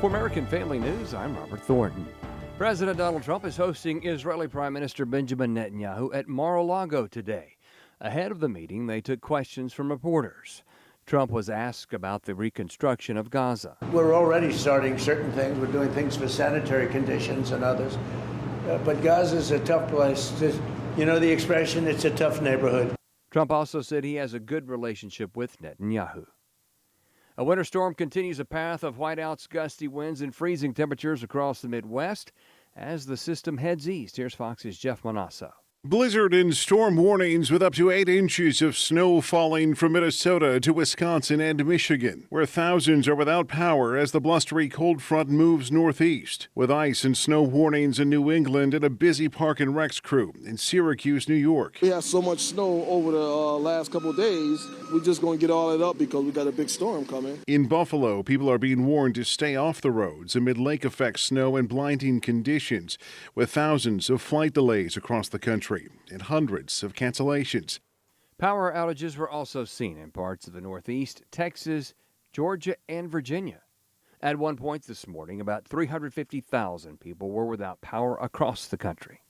For American Family News, I'm Robert Thornton. President Donald Trump is hosting Israeli Prime Minister Benjamin Netanyahu at Mar-a-Lago today. Ahead of the meeting, they took questions from reporters. Trump was asked about the reconstruction of Gaza. We're already starting certain things. We're doing things for sanitary conditions and others. But Gaza's a tough place. You know the expression, it's a tough neighborhood. Trump also said he has a good relationship with Netanyahu. A winter storm continues a path of whiteouts, gusty winds, and freezing temperatures across the Midwest as the system heads east. Here's Fox's Jeff Manasso. Blizzard and storm warnings with up to 8 inches of snow falling from Minnesota to Wisconsin and Michigan, where thousands are without power as the blustery cold front moves northeast, with ice and snow warnings in New England and a busy park and recs crew in Syracuse, New York. We had so much snow over the last couple of days, we're just going to get all it up because we got a big storm coming. In Buffalo, people are being warned to stay off the roads amid lake-effect snow and blinding conditions, with thousands of flight delays across the country and hundreds of cancellations. Power outages were also seen in parts of the Northeast, Texas, Georgia, and Virginia. At one point this morning, about 350,000 people were without power across the country.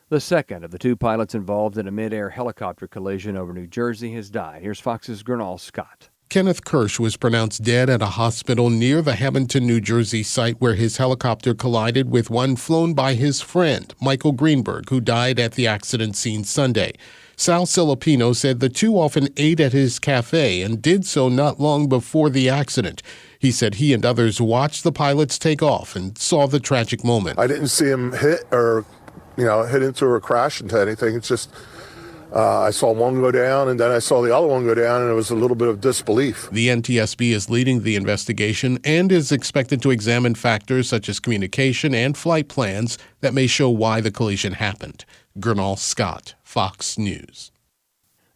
The second of the two pilots involved in a mid-air helicopter collision over New Jersey has died. Here's Fox's Gernal Scott. Kenneth Kirsch was pronounced dead at a hospital near the Hamilton, New Jersey site where his helicopter collided with one flown by his friend, Michael Greenberg, who died at the accident scene Sunday. Sal Filipino said the two often ate at his cafe and did so not long before the accident. He said he and others watched the pilots take off and saw the tragic moment. I didn't see him hit into or crash into anything. It's just I saw one go down, and then I saw the other one go down, and it was a little bit of disbelief. The NTSB is leading the investigation and is expected to examine factors such as communication and flight plans that may show why the collision happened. Gernal Scott, Fox News.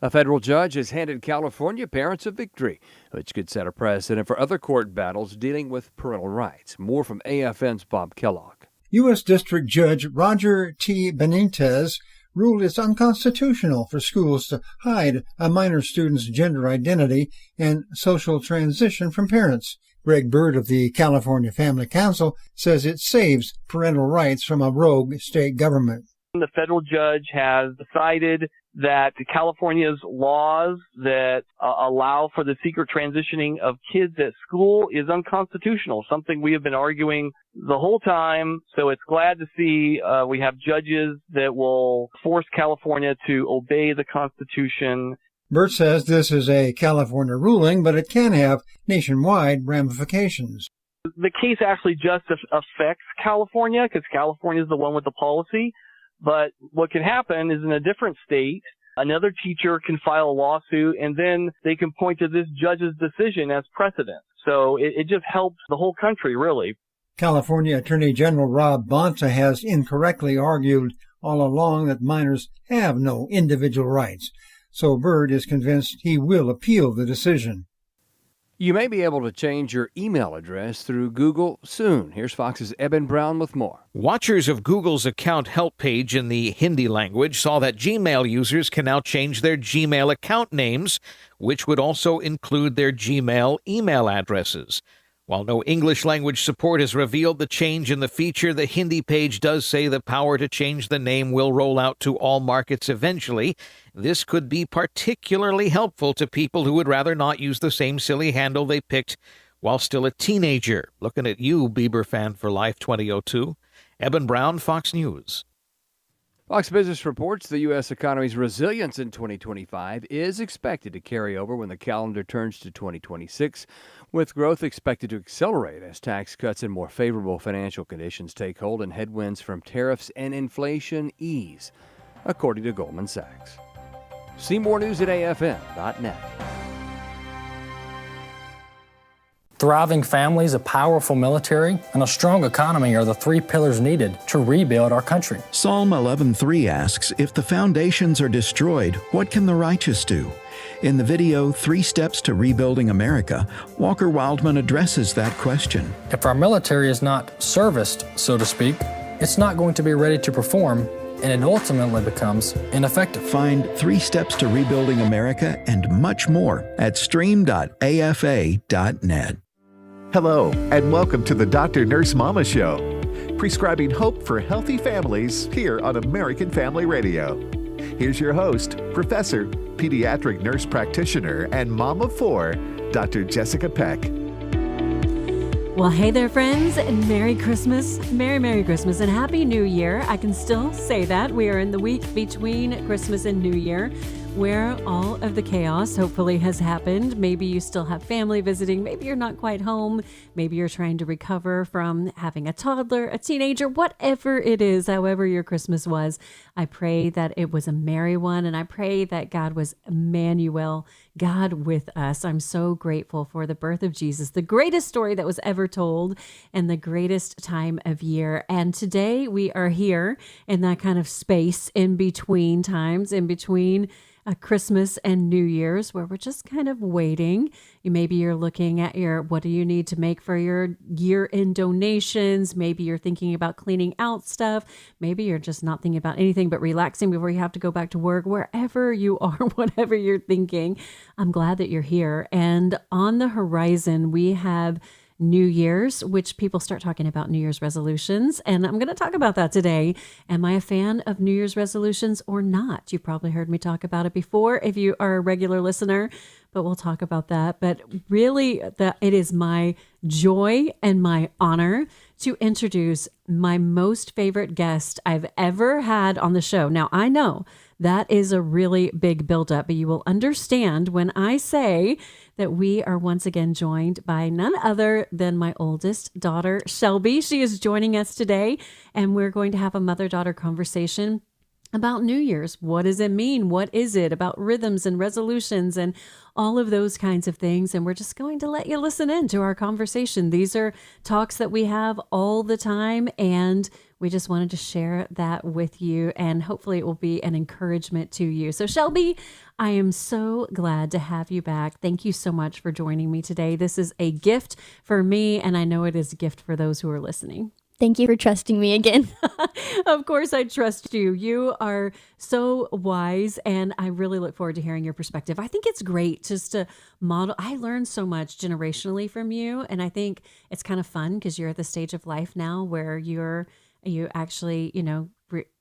A federal judge has handed California parents a victory, which could set a precedent for other court battles dealing with parental rights. More from AFN's Bob Kellogg. U.S. District Judge Roger T. Benitez ruled it's unconstitutional for schools to hide a minor student's gender identity and social transition from parents. Greg Bird of the California Family Council says it saves parental rights from a rogue state government. The federal judge has decided that California's laws that allow for the secret transitioning of kids at school is unconstitutional, something we have been arguing the whole time. So it's glad to see we have judges that will force California to obey the Constitution. Burt says this is a California ruling, but it can have nationwide ramifications. The case actually just affects California because California is the one with the policy. But what can happen is in a different state, another teacher can file a lawsuit and then they can point to this judge's decision as precedent. So it just helps the whole country, really. California Attorney General Rob Bonta has incorrectly argued all along that minors have no individual rights. So Bird is convinced he will appeal the decision. You may be able to change your email address through Google soon. Here's Fox's Eben Brown with more. Watchers of Google's account help page in the Hindi language saw that Gmail users can now change their Gmail account names, which would also include their Gmail email addresses. While no English language support has revealed the change in the feature, the Hindi page does say the power to change the name will roll out to all markets eventually. This could be particularly helpful to people who would rather not use the same silly handle they picked while still a teenager. Looking at you, Bieber fan for life 2002. Eben Brown, Fox News. Fox Business reports the U.S. economy's resilience in 2025 is expected to carry over when the calendar turns to 2026, with growth expected to accelerate as tax cuts and more favorable financial conditions take hold and headwinds from tariffs and inflation ease, according to Goldman Sachs. See more news at afn.net. Thriving families, a powerful military, and a strong economy are the three pillars needed to rebuild our country. Psalm 11:3 asks, if the foundations are destroyed, what can the righteous do? In the video, 3 Steps to Rebuilding America, Walker Wildman addresses that question. If our military is not serviced, so to speak, it's not going to be ready to perform, and it ultimately becomes ineffective. Find 3 Steps to Rebuilding America and much more at stream.afa.net. Hello, and welcome to the Dr. Nurse Mama Show, prescribing hope for healthy families here on American Family Radio. Here's your host, Professor, Pediatric Nurse Practitioner, and Mom of 4, Dr. Jessica Peck. Well, hey there, friends, and Merry Christmas. Merry Christmas, and Happy New Year. I can still say that. We are in the week between Christmas and New Year, where all of the chaos hopefully has happened. Maybe you still have family visiting. Maybe you're not quite home. Maybe you're trying to recover from having a toddler, a teenager, whatever it is, however your Christmas was. I pray that it was a merry one, and I pray that God was Emmanuel, God with us. I'm so grateful for the birth of Jesus, the greatest story that was ever told and the greatest time of year. And today we are here in that kind of space in between times, in between Christmas and New Year's, where we're just kind of waiting. Maybe you're looking at what do you need to make for your year-end donations? Maybe you're thinking about cleaning out stuff. Maybe you're just not thinking about anything but relaxing before you have to go back to work. Wherever you are, whatever you're thinking, I'm glad that you're here. And on the horizon, we have New Year's, which people start talking about New Year's resolutions. And I'm going to talk about that today. Am I a fan of New Year's resolutions or not? You've probably heard me talk about it before if you are a regular listener, but we'll talk about that. But really, it is my joy and my honor to introduce my most favorite guest I've ever had on the show. Now, I know that is a really big buildup, but you will understand when I say that we are once again joined by none other than my oldest daughter, Shelby. She is joining us today, and we're going to have a mother-daughter conversation about New Year's. What does it mean? What is it about rhythms and resolutions and all of those kinds of things? And we're just going to let you listen in to our conversation. These are talks that we have all the time, and we just wanted to share that with you, and hopefully it will be an encouragement to you. So Shelby, I am so glad to have you back. Thank you so much for joining me today. This is a gift for me, and I know it is a gift for those who are listening. Thank you for trusting me again. Of course, I trust you. You are so wise, and I really look forward to hearing your perspective. I think it's great just to model. I learned so much generationally from you, and I think it's kind of fun because you're at the stage of life now where you actually,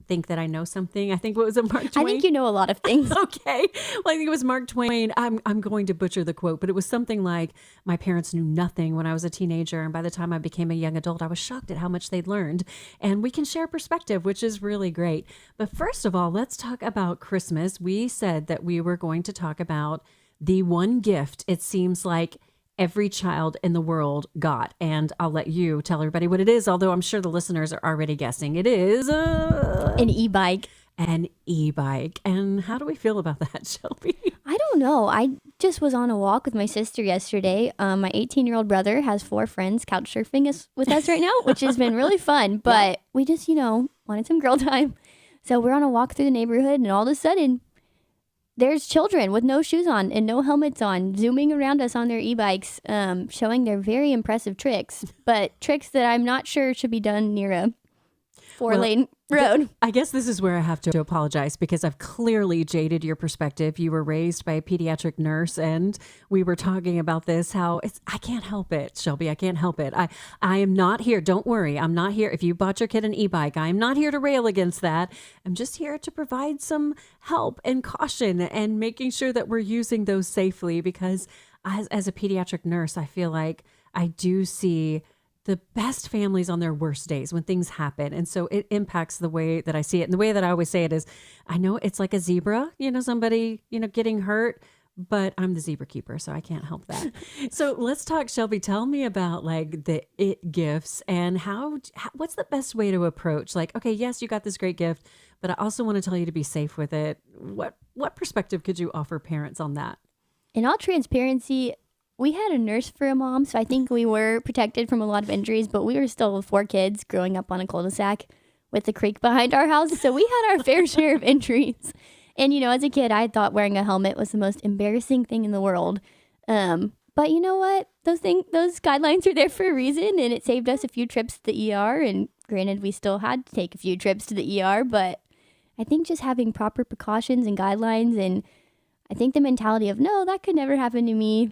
think that I know something. I think, what was it, Mark Twain? I think you know a lot of things. Okay. Well, I think it was Mark Twain. I'm going to butcher the quote, but it was something like, my parents knew nothing when I was a teenager, and by the time I became a young adult, I was shocked at how much they'd learned. And we can share perspective, which is really great. But first of all, let's talk about Christmas. We said that we were going to talk about the one gift it seems like every child in the world got. And I'll let you tell everybody what it is, although I'm sure the listeners are already guessing. It is an e-bike. An e-bike. And how do we feel about that, Shelby? I don't know. I just was on a walk with my sister yesterday. My 18-year-old brother has 4 friends couch surfing with us right now, which has been really fun. But we just, wanted some girl time. So we're on a walk through the neighborhood, and all of a sudden, there's children with no shoes on and no helmets on, zooming around us on their e-bikes, showing their very impressive tricks, but tricks that I'm not sure should be done near a 4-lane road. I guess this is where I have to apologize because I've clearly jaded your perspective. You were raised by a pediatric nurse, and we were talking about this, how I can't help it, Shelby. I can't help it. I am not here. Don't worry. I'm not here. If you bought your kid an e-bike, I'm not here to rail against that. I'm just here to provide some help and caution and making sure that we're using those safely, because as a pediatric nurse, I feel like I do see the best families on their worst days when things happen. And so it impacts the way that I see it. And the way that I always say it is, I know it's like a zebra, somebody, getting hurt, but I'm the zebra keeper, so I can't help that. So let's talk, Shelby. Tell me about the it gifts and what's the best way to approach? Okay, yes, you got this great gift, but I also want to tell you to be safe with it. What perspective could you offer parents on that? In all transparency, we had a nurse for a mom, so I think we were protected from a lot of injuries, but we were still 4 kids growing up on a cul-de-sac with the creek behind our house, so we had our fair share of injuries. And, as a kid, I thought wearing a helmet was the most embarrassing thing in the world. But you know what? Those guidelines are there for a reason, and it saved us a few trips to the ER, and granted, we still had to take a few trips to the ER, but I think just having proper precautions and guidelines, and I think the mentality of, no, that could never happen to me,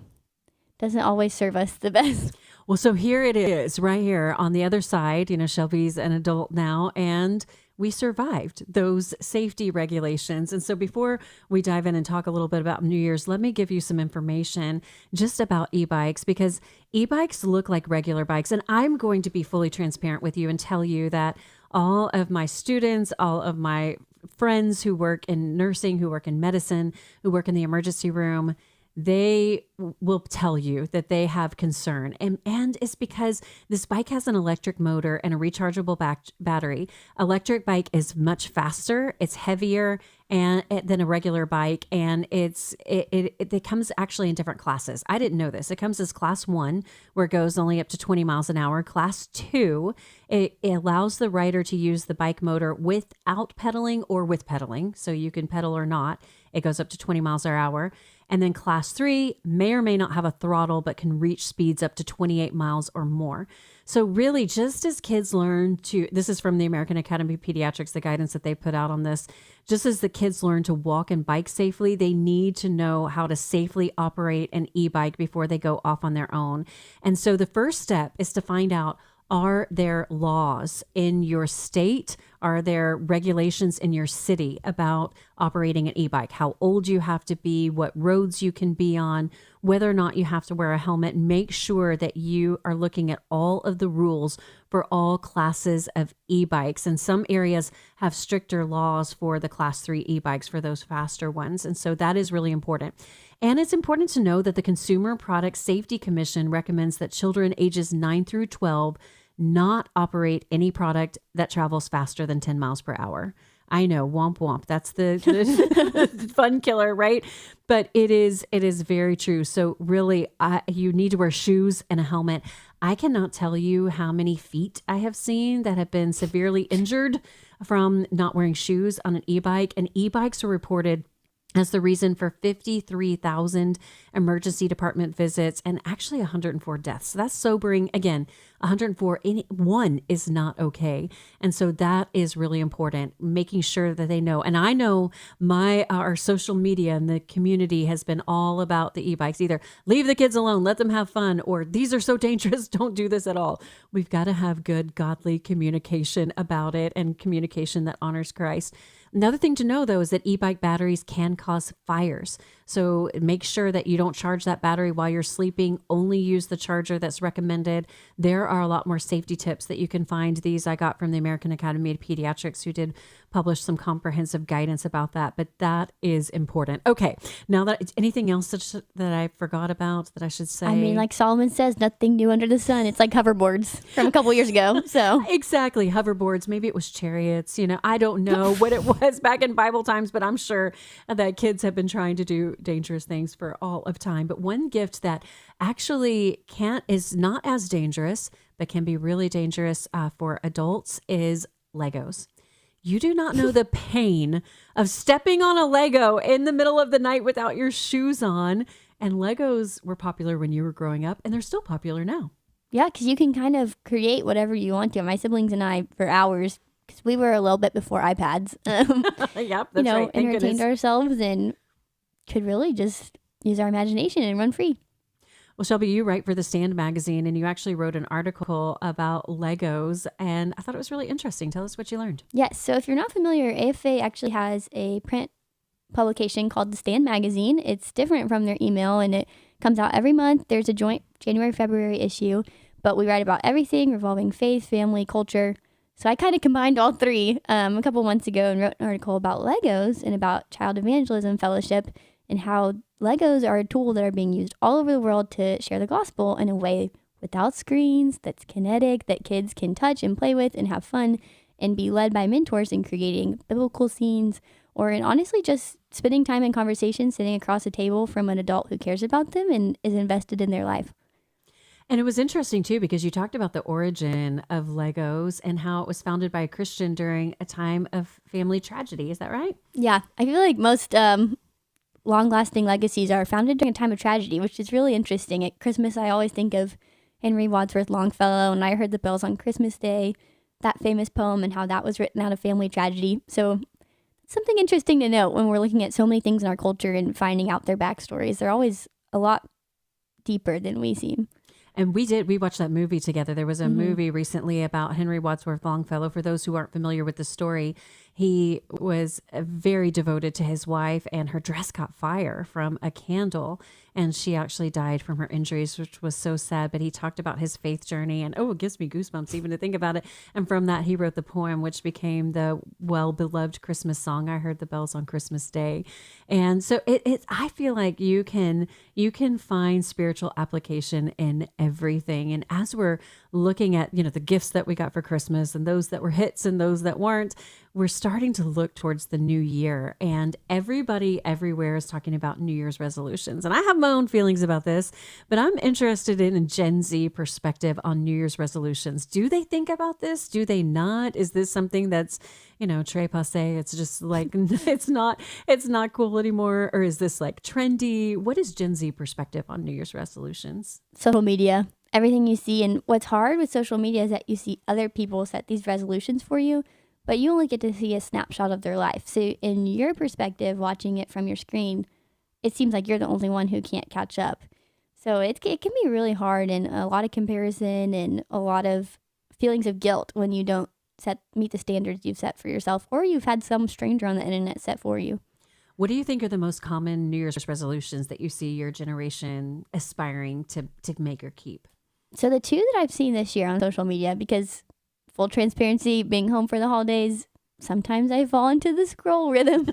doesn't always serve us the best. Well, so here it is right here on the other side. Shelby's an adult now, and we survived those safety regulations. And so before we dive in and talk a little bit about New Year's, let me give you some information just about e-bikes, because e-bikes look like regular bikes. And I'm going to be fully transparent with you and tell you that all of my students, all of my friends who work in nursing, who work in medicine, who work in the emergency room, they will tell you that they have concern. And it's because this bike has an electric motor and a rechargeable battery. Electric bike is much faster, it's heavier than a regular bike, and it comes actually in different classes. I didn't know this. It comes as class 1, where it goes only up to 20 miles an hour. Class 2, it allows the rider to use the bike motor without pedaling or with pedaling, so you can pedal or not. It goes up to 20 miles per hour. And then class 3 may or may not have a throttle, but can reach speeds up to 28 miles or more. So really, just as kids learn this is from the American Academy of Pediatrics, the guidance that they put out on this, just as the kids learn to walk and bike safely, they need to know how to safely operate an e-bike before they go off on their own. And so the first step is to find out, are there laws in your state? Are there regulations in your city about operating an e-bike? How old you have to be, what roads you can be on, whether or not you have to wear a helmet. Make sure that you are looking at all of the rules for all classes of e-bikes. And some areas have stricter laws for the class 3 e-bikes, for those faster ones. And so that is really important. And it's important to know that the Consumer Product Safety Commission recommends that children ages 9 through 12 not operate any product that travels faster than 10 miles per hour. I know, womp womp. That's the fun killer, right? But it is very true. So really, you need to wear shoes and a helmet. I cannot tell you how many feet I have seen that have been severely injured from not wearing shoes on an e-bike. And e-bikes are reported as the reason for 53,000 emergency department visits and actually 104 deaths. So that's sobering. Again, 104, one is not okay. And so that is really important, making sure that they know. And I know our social media and the community has been all about the e-bikes. Either leave the kids alone, let them have fun, or these are so dangerous, don't do this at all. We've got to have good, godly communication about it, and communication that honors Christ. Another thing to know, though, is that e-bike batteries can cause fires. So make sure that you don't charge that battery while you're sleeping. Only use the charger that's recommended. There are a lot more safety tips that you can find. These I got from the American Academy of Pediatrics, who did publish some comprehensive guidance about that. But that is important. Okay, now that anything else that I forgot about that I should say? I mean, like Solomon says, nothing new under the sun. It's like hoverboards from a couple years ago. So exactly, hoverboards. Maybe it was chariots. I don't know what it was back in Bible times, but I'm sure that kids have been trying to do dangerous things for all of time. But one gift that actually is not as dangerous, but can be really dangerous for adults is Legos. You do not know the pain of stepping on a Lego in the middle of the night without your shoes on. And Legos were popular when you were growing up, and they're still popular now. Yeah, because you can kind of create whatever you want to. My siblings and I, for hours, because we were a little bit before iPads, yep, that's right. entertained ourselves and could really just use our imagination and run free. Well, Shelby, you write for The Stand magazine, and you actually wrote an article about Legos, and I thought it was really interesting. Tell us what you learned. Yes, so if you're not familiar, AFA actually has a print publication called The Stand Magazine. It's different from their email, and it comes out every month. There's a joint January-February issue, but we write about everything revolving faith, family, culture. So I kind of combined all three a couple months ago and wrote an article about Legos and about Child Evangelism Fellowship and how Legos are a tool that are being used all over the world to share the gospel in a way without screens, that's kinetic, that kids can touch and play with and have fun and be led by mentors in creating biblical scenes, or in honestly just spending time in conversation sitting across a table from an adult who cares about them and is invested in their life. And it was interesting, too, because you talked about the origin of Legos and how it was founded by a Christian during a time of family tragedy. Is that right? Yeah, I feel like most long-lasting legacies are founded during a time of tragedy, which is really interesting. At Christmas, I always think of Henry Wadsworth Longfellow, and I Heard the Bells on Christmas Day, that famous poem, and how that was written out of family tragedy. So it's something interesting to note when we're looking at so many things in our culture and finding out their backstories. They're always a lot deeper than we seem. And we watched that movie together. There was a movie recently about Henry Wadsworth Longfellow. For those who aren't familiar with the story, he was very devoted to his wife, and her dress caught fire from a candle, and she actually died from her injuries, which was so sad. But he talked about his faith journey, and it gives me goosebumps even to think about it. And from that, he wrote the poem, which became the well-beloved Christmas song, "I Heard the Bells on Christmas Day." And so I feel like you can find spiritual application in everything. And as we're looking at, the gifts that we got for Christmas and those that were hits and those that weren't, we're starting to look towards the new year, and everybody everywhere is talking about New Year's resolutions. And I have my own feelings about this, but I'm interested in a Gen Z perspective on New Year's resolutions. Do they think about this? Do they not? Is this something that's, très passé? It's just like, it's not cool anymore. Or is this like trendy? What is Gen Z perspective on New Year's resolutions? Social media, everything you see. And what's hard with social media is that you see other people set these resolutions for you, but you only get to see a snapshot of their life. So in your perspective, watching it from your screen, it seems like you're the only one who can't catch up. So it can be really hard, and a lot of comparison and a lot of feelings of guilt when you don't meet the standards you've set for yourself, or you've had some stranger on the internet set for you. What do you think are the most common New Year's resolutions that you see your generation aspiring to make or keep? So the two that I've seen this year on social media, because full transparency, being home for the holidays, sometimes I fall into the scroll rhythm.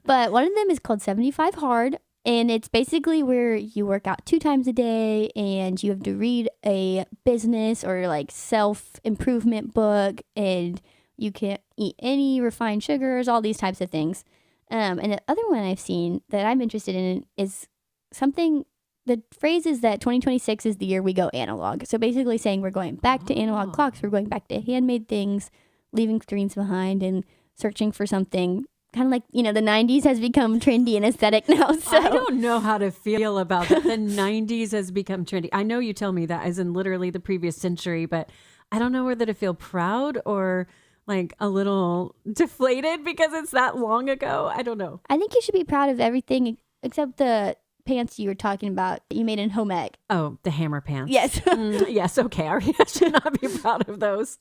But one of them is called 75 Hard. And it's basically where you work out 2 times a day, and you have to read a business or like self-improvement book, and you can't eat any refined sugars, all these types of things. And the other one I've seen that I'm interested in is something, the phrase is that 2026 is the year we go analog. So basically saying we're going back to analog clocks, we're going back to handmade things, leaving screens behind and searching for something. Kind of like, the 90s has become trendy and aesthetic now. So I don't know how to feel about that. The 90s has become trendy. I know you tell me that as in literally the previous century, but I don't know whether to feel proud or like a little deflated because it's that long ago. I don't know. I think you should be proud of everything except the pants you were talking about that you made in home ec. Oh, the hammer pants. Yes. Yes. Okay. I should not be proud of those.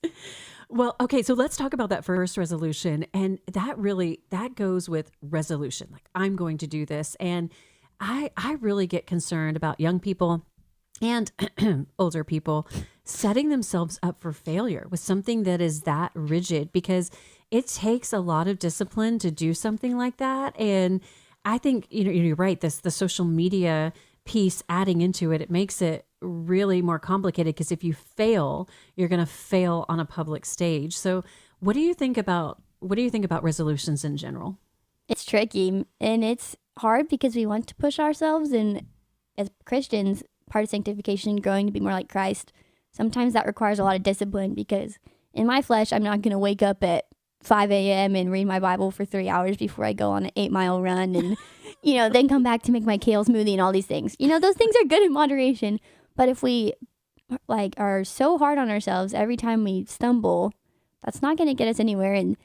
Well, okay. So let's talk about that first resolution. And that goes with resolution. Like, I'm going to do this. And I really get concerned about young people and older people setting themselves up for failure with something that is that rigid, because it takes a lot of discipline to do something like that. And I think, you're right. The social media piece adding into it makes it really more complicated, because if you fail, you're going to fail on a public stage. So what do you think about resolutions in general? It's tricky, and it's hard because we want to push ourselves, and as Christians, part of sanctification, growing to be more like Christ, sometimes that requires a lot of discipline, because in my flesh, I'm not going to wake up at 5 a.m. and read my Bible for 3 hours before I go on an 8-mile run and, then come back to make my kale smoothie and all these things. Those things are good in moderation. But if we are so hard on ourselves every time we stumble, that's not going to get us anywhere. And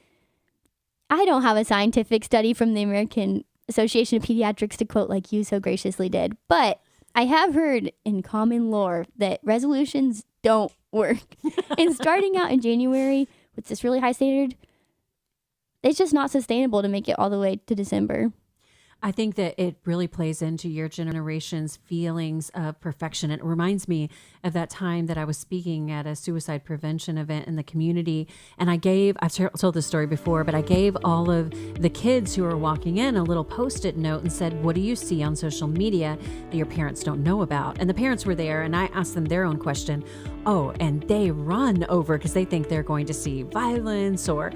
I don't have a scientific study from the American Association of Pediatrics to quote like you so graciously did. But I have heard in common lore that resolutions don't work. And starting out in January with this really high standard, it's just not sustainable to make it all the way to December. I think that it really plays into your generation's feelings of perfection. It reminds me of that time that I was speaking at a suicide prevention event in the community. And I've told this story before, but I gave all of the kids who were walking in a little Post-it note and said, what do you see on social media that your parents don't know about? And the parents were there, and I asked them their own question. Oh, and they run over because they think they're going to see violence or,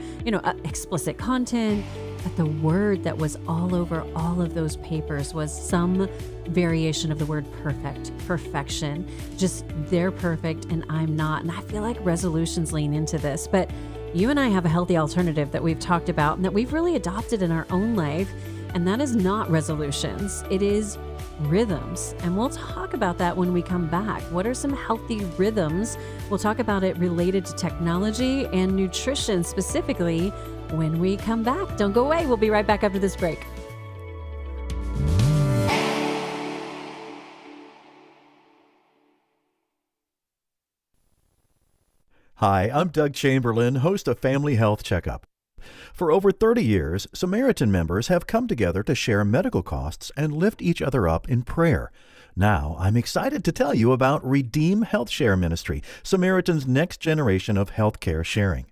explicit content. But the word that was all over all of those papers was some variation of the word perfection. Just they're perfect and I'm not. And I feel like resolutions lean into this. But you and I have a healthy alternative that we've talked about and that we've really adopted in our own life. And that is not resolutions. It is rhythms. And we'll talk about that when we come back. What are some healthy rhythms? We'll talk about it related to technology and nutrition specifically when we come back. Don't go away. We'll be right back after this break. Hi, I'm Doug Chamberlain, host of Family Health Checkup. For over 30 years, Samaritan members have come together to share medical costs and lift each other up in prayer. Now, I'm excited to tell you about Redeem Health Share Ministry, Samaritan's next generation of healthcare sharing.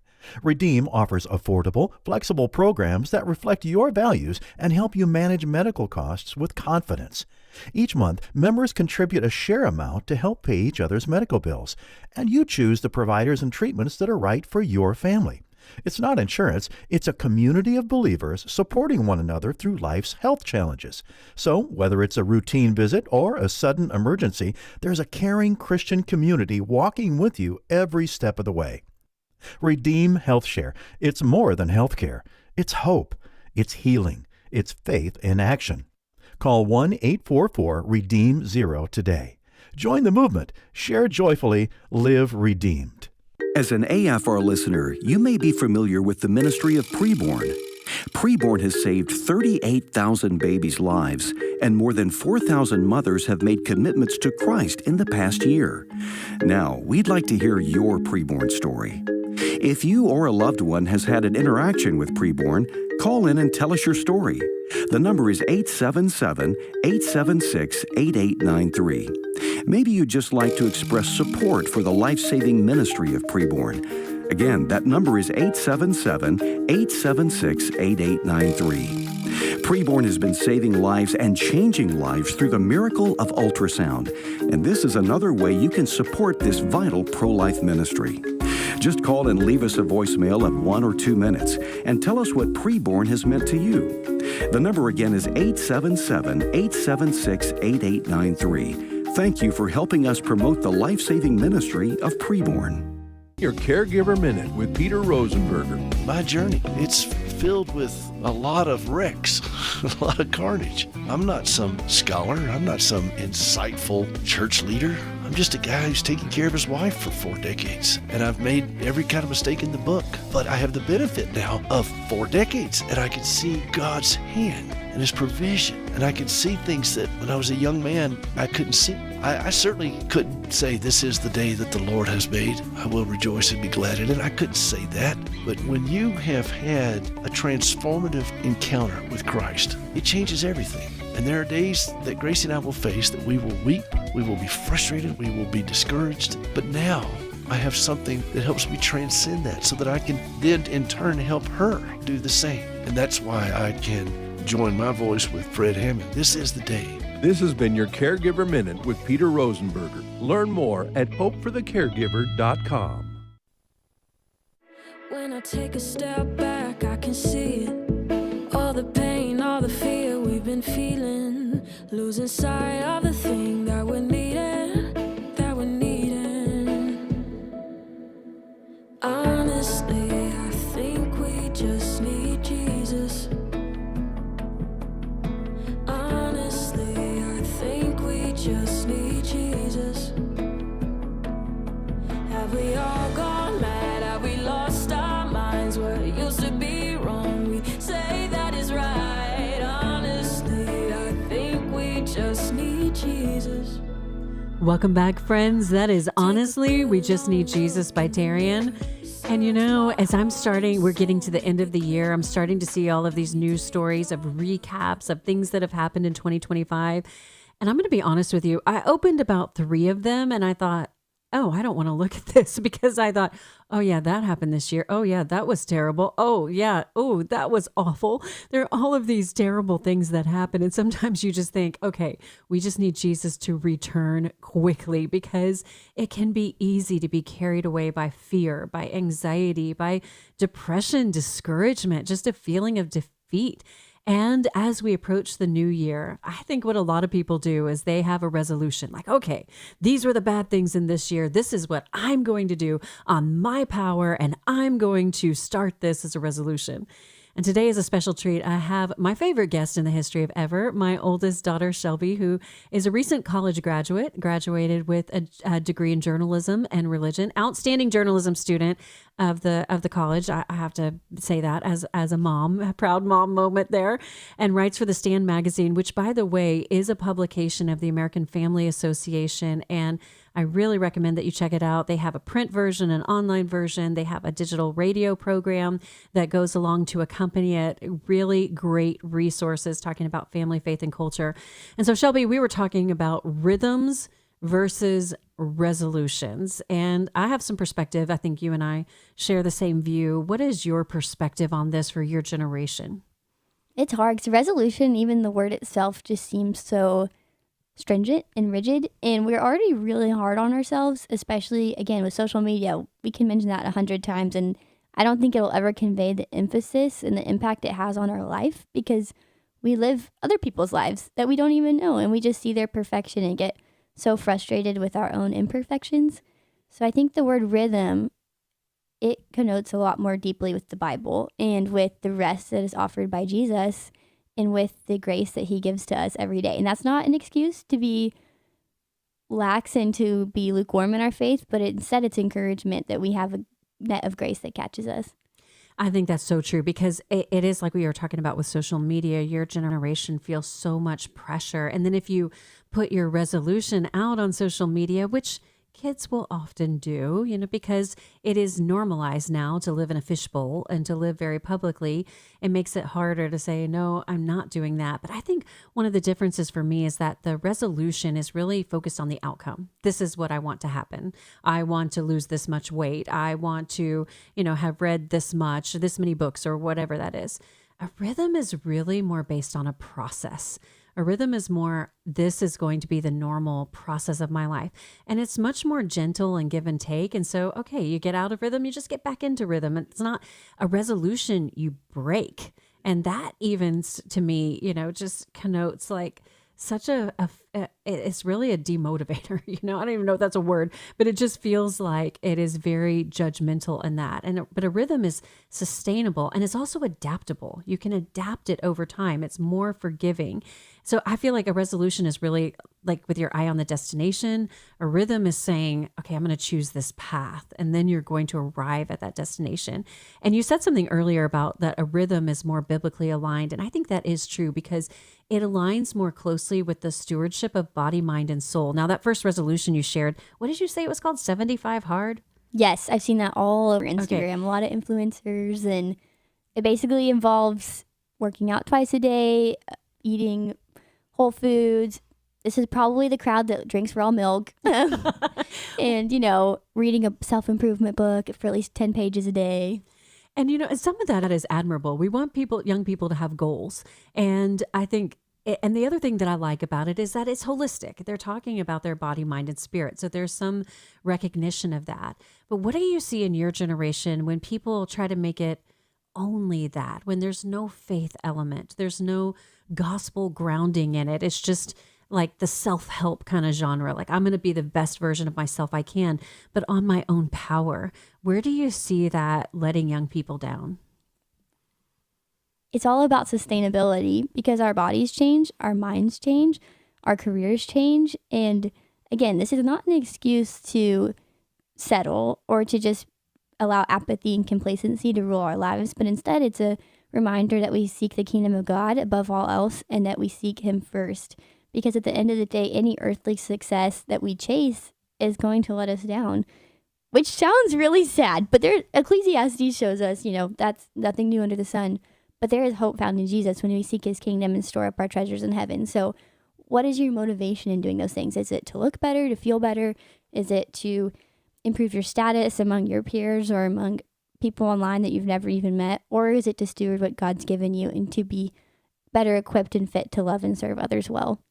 Redeem offers affordable, flexible programs that reflect your values and help you manage medical costs with confidence. Each month, members contribute a share amount to help pay each other's medical bills, and you choose the providers and treatments that are right for your family. It's not insurance, it's a community of believers supporting one another through life's health challenges. So, whether it's a routine visit or a sudden emergency, there's a caring Christian community walking with you every step of the way. Redeem Health Share. It's more than healthcare. It's hope. It's healing. It's faith in action. Call 1-844-REDEEM-0 today. Join the movement. Share joyfully. Live redeemed. As an AFR listener, you may be familiar with the ministry of Preborn. Preborn has saved 38,000 babies' lives, and more than 4,000 mothers have made commitments to Christ in the past year. Now, we'd like to hear your Preborn story. If you or a loved one has had an interaction with Preborn, call in and tell us your story. The number is 877-876-8893. Maybe you'd just like to express support for the life-saving ministry of Preborn. Again, that number is 877-876-8893. Preborn has been saving lives and changing lives through the miracle of ultrasound, and this is another way you can support this vital pro-life ministry. Just call and leave us a voicemail of 1 or 2 minutes and tell us what Preborn has meant to you. The number again is 877-876-8893. Thank you for helping us promote the life-saving ministry of Preborn. Your Caregiver Minute with Peter Rosenberger. My journey, it's filled with a lot of wrecks, a lot of carnage. I'm not some scholar. I'm not some insightful church leader. I'm just a guy who's taken care of his wife for 4 decades. And I've made every kind of mistake in the book. But I have the benefit now of 4 decades, and I can see God's hand and His provision. And I can see things that when I was a young man, I couldn't see. I certainly couldn't say, this is the day that the Lord has made. I will rejoice and be glad in it. I couldn't say that. But when you have had a transformative encounter with Christ, it changes everything. And there are days that Gracie and I will face that we will weep, we will be frustrated, we will be discouraged. But now I have something that helps me transcend that so that I can then in turn help her do the same. And that's why I can join my voice with Fred Hammond. This is the day. This has been your Caregiver Minute with Peter Rosenberger. Learn more at hopeforthecaregiver.com. When I take a step back, I can see it. All the pain, all the fear we've been feeling. Losing sight of the thing that we're needing, that we're needing. Honestly, I think we just need Jesus. Honestly, I think we just need Jesus. Have we all gone mad? Have we lost our minds? What used to be wrong, we say that is right. Honestly, I think we just need Jesus. Welcome back, friends. That is Honestly, We Just Need Jesus by Tarian. And you know, as we're getting to the end of the year, I'm starting to see all of these news stories of recaps of things that have happened in 2025. And I'm going to be honest with you. I opened about 3 of them and I thought, oh, I don't want to look at this because I thought, oh yeah, that happened this year. Oh yeah, that was terrible. Oh yeah, oh, that was awful. There are all of these terrible things that happen. And sometimes you just think, okay, we just need Jesus to return quickly because it can be easy to be carried away by fear, by anxiety, by depression, discouragement, just a feeling of defeat. And as we approach the new year, I think what a lot of people do is they have a resolution like, okay, these were the bad things in this year. This is what I'm going to do on my power, and I'm going to start this as a resolution. And today is a special treat. I have my favorite guest in the history of ever, my oldest daughter, Shelby, who is a recent college graduated with a degree in journalism and religion, outstanding journalism student. of the college. I have to say that as a mom, a proud mom moment there, and writes for the Stand magazine, which, by the way, is a publication of the American Family Association. And I really recommend that you check it out. They have a print version, an online version. They have a digital radio program that goes along to accompany it. Really great resources talking about family, faith, and culture. And so, Shelby, we were talking about rhythms versus resolutions. And I have some perspective. I think you and I share the same view. What is your perspective on this for your generation? It's hard because resolution, even the word itself, just seems so stringent and rigid. And we're already really hard on ourselves, especially, again, with social media. We can mention that 100 times. And I don't think it'll ever convey the emphasis and the impact it has on our life, because we live other people's lives that we don't even know. And we just see their perfection and get so frustrated with our own imperfections. So I think the word rhythm, it connotes a lot more deeply with the Bible and with the rest that is offered by Jesus and with the grace that he gives to us every day. And that's not an excuse to be lax and to be lukewarm in our faith, but instead it's encouragement that we have a net of grace that catches us. I think that's so true, because it is like we were talking about with social media. Your generation feels so much pressure. And then if you put your resolution out on social media, which kids will often do, because it is normalized now to live in a fishbowl and to live very publicly. It makes it harder to say, no, I'm not doing that. But I think one of the differences for me is that the resolution is really focused on the outcome. This is what I want to happen. I want to lose this much weight. I want to, have read this much, this many books, or whatever that is. A rhythm is really more based on a process. A rhythm is more, this is going to be the normal process of my life. And it's much more gentle and give and take. And so, okay, you get out of rhythm, you just get back into rhythm. It's not a resolution you break. And that even to me, just connotes like such it's really a demotivator. I don't even know if that's a word, but it just feels like it is very judgmental in that. But a rhythm is sustainable, and it's also adaptable. You can adapt it over time. It's more forgiving. So I feel like a resolution is really like with your eye on the destination. A rhythm is saying, okay, I'm going to choose this path, and then you're going to arrive at that destination. And you said something earlier about that a rhythm is more biblically aligned. And I think that is true, because it aligns more closely with the stewardship of body, mind, and soul. Now, that first resolution you shared, what did you say it was called? 75 Hard? Yes, I've seen that all over Instagram. Okay. A lot of influencers, and it basically involves working out twice a day, eating whole foods. This is probably the crowd that drinks raw milk and, reading a self-improvement book for at least 10 pages a day. And, some of that is admirable. We want young people to have goals. And I think, and the other thing that I like about it is that it's holistic. They're talking about their body, mind, and spirit. So there's some recognition of that. But what do you see in your generation when people try to make it only that, when there's no faith element, there's no gospel grounding in it? It's just like the self-help kind of genre. Like, I'm going to be the best version of myself I can, but on my own power. Where do you see that letting young people down? It's all about sustainability, because our bodies change, our minds change, our careers change. And again, this is not an excuse to settle or to just allow apathy and complacency to rule our lives, but instead it's a reminder that we seek the kingdom of God above all else, and that we seek him first. Because at the end of the day, any earthly success that we chase is going to let us down, which sounds really sad. But Ecclesiastes shows us, that's nothing new under the sun. But there is hope found in Jesus when we seek his kingdom and store up our treasures in heaven. So what is your motivation in doing those things? Is it to look better, to feel better? Is it to improve your status among your peers or among people online that you've never even met? Or is it to steward what God's given you and to be better equipped and fit to love and serve others well?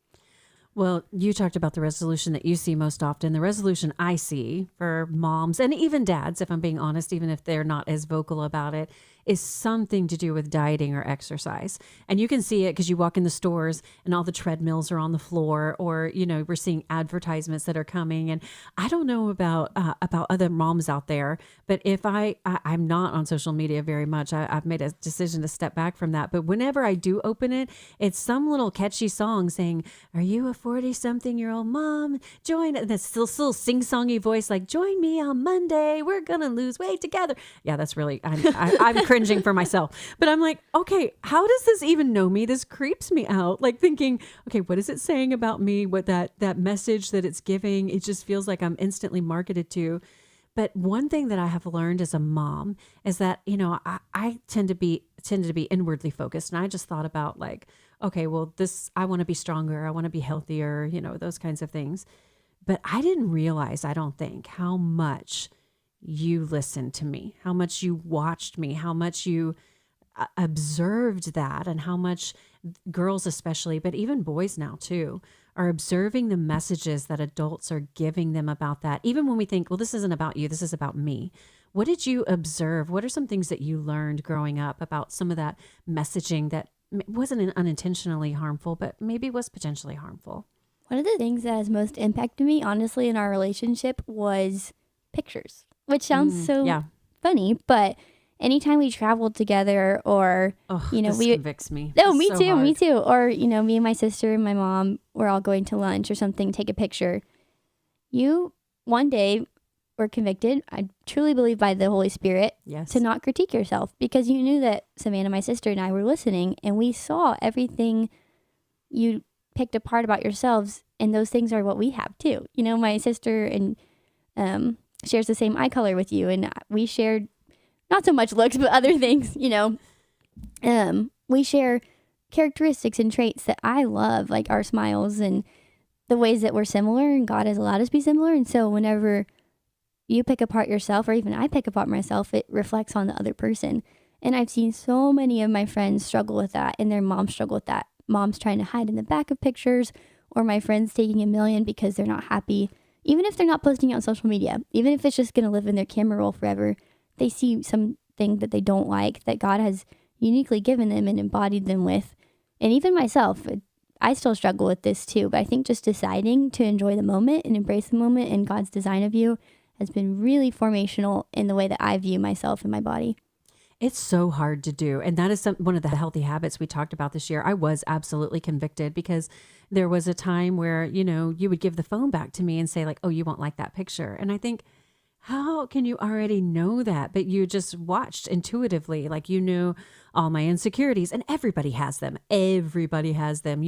Well, you talked about the resolution that you see most often. The resolution I see for moms and even dads, if I'm being honest, even if they're not as vocal about it, is something to do with dieting or exercise. And you can see it because you walk in the stores and all the treadmills are on the floor, or, we're seeing advertisements that are coming. And I don't know about other moms out there, but if I'm not on social media very much. I've made a decision to step back from that. But whenever I do open it, it's some little catchy song saying, "Are you a 40-something-year-old mom? Join," this little sing-songy voice like, "Join me on Monday. We're going to lose weight together." Yeah, that's really, I'm cringing for myself. But I'm like, okay, how does this even know me? This creeps me out. Like thinking, okay, what is it saying about me? What that message that it's giving, it just feels like I'm instantly marketed to. But one thing that I have learned as a mom is that, I tend to be inwardly focused. And I just thought about like, okay, well, I want to be stronger. I want to be healthier, those kinds of things. But I didn't realize, I don't think, how much you listened to me, how much you watched me, how much you observed that, and how much girls especially, but even boys now too, are observing the messages that adults are giving them about that. Even when we think, well, this isn't about you, this is about me. What did you observe? What are some things that you learned growing up about some of that messaging that wasn't unintentionally harmful, but maybe was potentially harmful? One of the things that has most impacted me, honestly, in our relationship was pictures, which sounds funny, but anytime we traveled together, or this convicts me. Oh, me too, me too. Or me and my sister and my mom were all going to lunch or something, take a picture. You one day were convicted, I truly believe by the Holy Spirit, to not critique yourself, because you knew that Savannah, my sister, and I were listening, and we saw everything you picked apart about yourselves, and those things are what we have too. My sister and shares the same eye color with you, and we shared not so much looks, but other things, we share characteristics and traits that I love, like our smiles and the ways that we're similar, and God has allowed us to be similar. And so whenever you pick apart yourself, or even I pick apart myself, it reflects on the other person. And I've seen so many of my friends struggle with that, and their moms struggle with that. Moms trying to hide in the back of pictures, or my friends taking a million because they're not happy. Even if they're not posting it on social media, even if it's just going to live in their camera roll forever, they see something that they don't like, that God has uniquely given them and embodied them with. And even myself, I still struggle with this too, but I think just deciding to enjoy the moment and embrace the moment and God's design of you has been really formational in the way that I view myself and my body. It's so hard to do. And that is one of the healthy habits we talked about this year. I was absolutely convicted because there was a time where, you would give the phone back to me and say like, "Oh, you won't like that picture." And I think, how can you already know that? But you just watched intuitively, like you knew all my insecurities, and everybody has them. Everybody has them,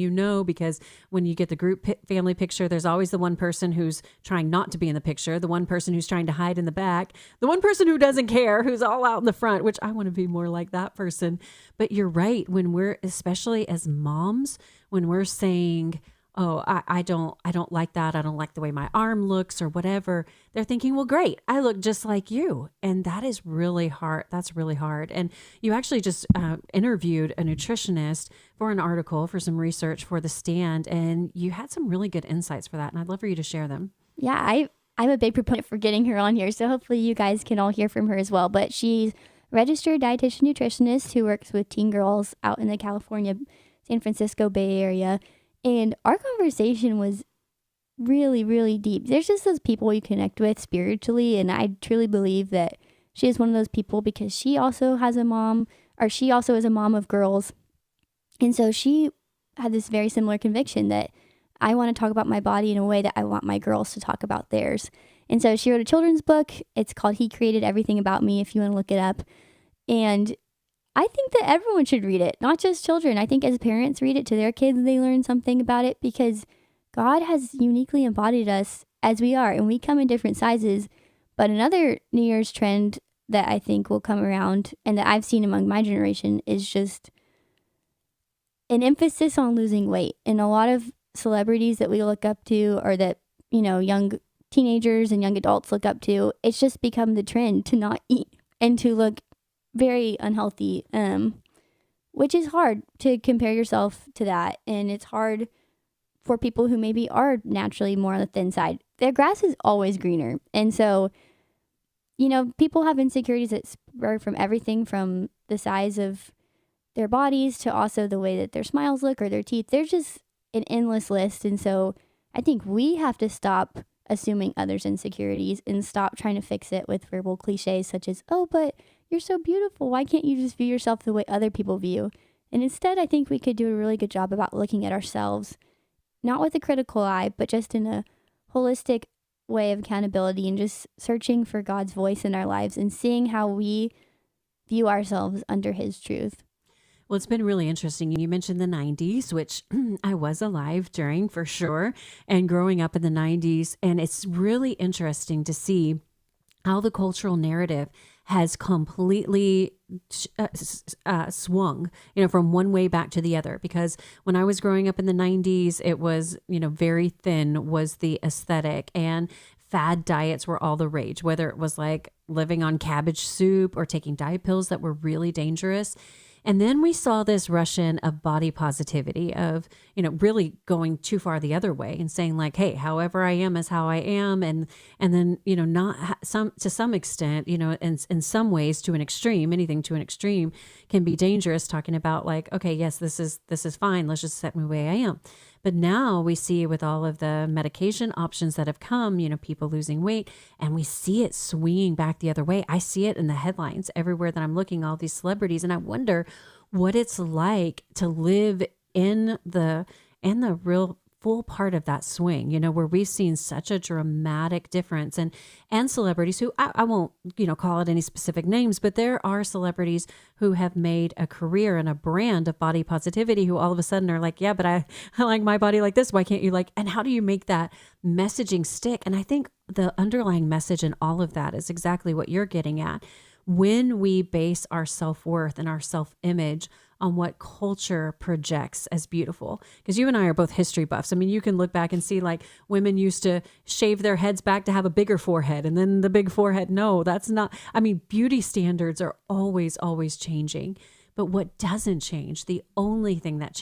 because when you get the group family picture, there's always the one person who's trying not to be in the picture, the one person who's trying to hide in the back, the one person who doesn't care, who's all out in the front, which I want to be more like that person. But you're right. When we're, especially as moms, when we're saying, "Oh, I don't like that. I don't like the way my arm looks," or whatever, they're thinking, "Well, great, I look just like you." And that is really hard. That's really hard. And you actually just interviewed a nutritionist for an article, for some research for The Stand, and you had some really good insights for that. And I'd love for you to share them. Yeah, I'm a big proponent for getting her on here, so hopefully you guys can all hear from her as well. But she's a registered dietitian nutritionist who works with teen girls out in the California, San Francisco Bay Area. And our conversation was really, really deep. There's just those people you connect with spiritually. And I truly believe that she is one of those people, because she also has a mom, or she also is a mom of girls. And so she had this very similar conviction that I want to talk about my body in a way that I want my girls to talk about theirs. And so she wrote a children's book. It's called He Created Everything About Me, if you want to look it up. And I think that everyone should read it, not just children. I think as parents read it to their kids, they learn something about it, because God has uniquely embodied us as we are, and we come in different sizes. But another New Year's trend that I think will come around, and that I've seen among my generation, is just an emphasis on losing weight. And a lot of celebrities that we look up to, or that, young teenagers and young adults look up to, it's just become the trend to not eat and to look very unhealthy, which is hard to compare yourself to that. And it's hard for people who maybe are naturally more on the thin side. Their grass is always greener. And so, people have insecurities that spur from everything from the size of their bodies to also the way that their smiles look or their teeth. There's just an endless list. And so I think we have to stop assuming others' insecurities and stop trying to fix it with verbal cliches such as, oh, but you're so beautiful. Why can't you just view yourself the way other people view? And instead, I think we could do a really good job about looking at ourselves, not with a critical eye, but just in a holistic way of accountability and just searching for God's voice in our lives and seeing how we view ourselves under his truth. Well, it's been really interesting. You mentioned the 90s, which I was alive during for sure, and growing up in the 90s. And it's really interesting to see how the cultural narrative has completely swung, from one way back to the other. Because when I was growing up in the 90s, it was, very thin was the aesthetic, and fad diets were all the rage, whether it was like living on cabbage soup or taking diet pills that were really dangerous. And then we saw this rush in of body positivity, of, really going too far the other way and saying like, hey, however I am is how I am. And then, to some extent, in some ways to an extreme, anything to an extreme can be dangerous, talking about like, okay, yes, this is fine. Let's just accept me the way I am. But now we see with all of the medication options that have come, people losing weight, and we see it swinging back the other way. I see it in the headlines everywhere that I'm looking, all these celebrities, and I wonder what it's like to live in the real full part of that swing, where we've seen such a dramatic difference, and celebrities who I won't, call it any specific names, but there are celebrities who have made a career and a brand of body positivity who all of a sudden are like, yeah, but I like my body like this. Why can't you and how do you make that messaging stick? And I think the underlying message in all of that is exactly what you're getting at. When we base our self-worth and our self-image on what culture projects as beautiful, because you and I are both history buffs. I mean, you can look back and see like women used to shave their heads back to have a bigger forehead, and then the big forehead. No, that's not. I mean, beauty standards are always changing. But what doesn't change, the only thing that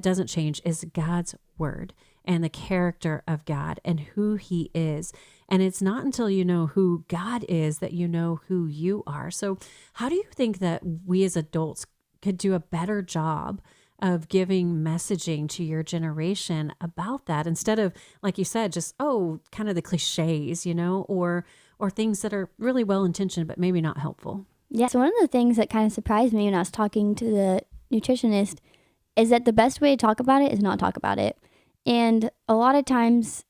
doesn't change is God's word and the character of God and who he is. And it's not until you know who God is that you know who you are. So how do you think that we as adults could do a better job of giving messaging to your generation about that, instead of, like you said, just, kind of the cliches, or things that are really well-intentioned but maybe not helpful? Yeah, so one of the things that kind of surprised me when I was talking to the nutritionist is that the best way to talk about it is not talk about it. And a lot of times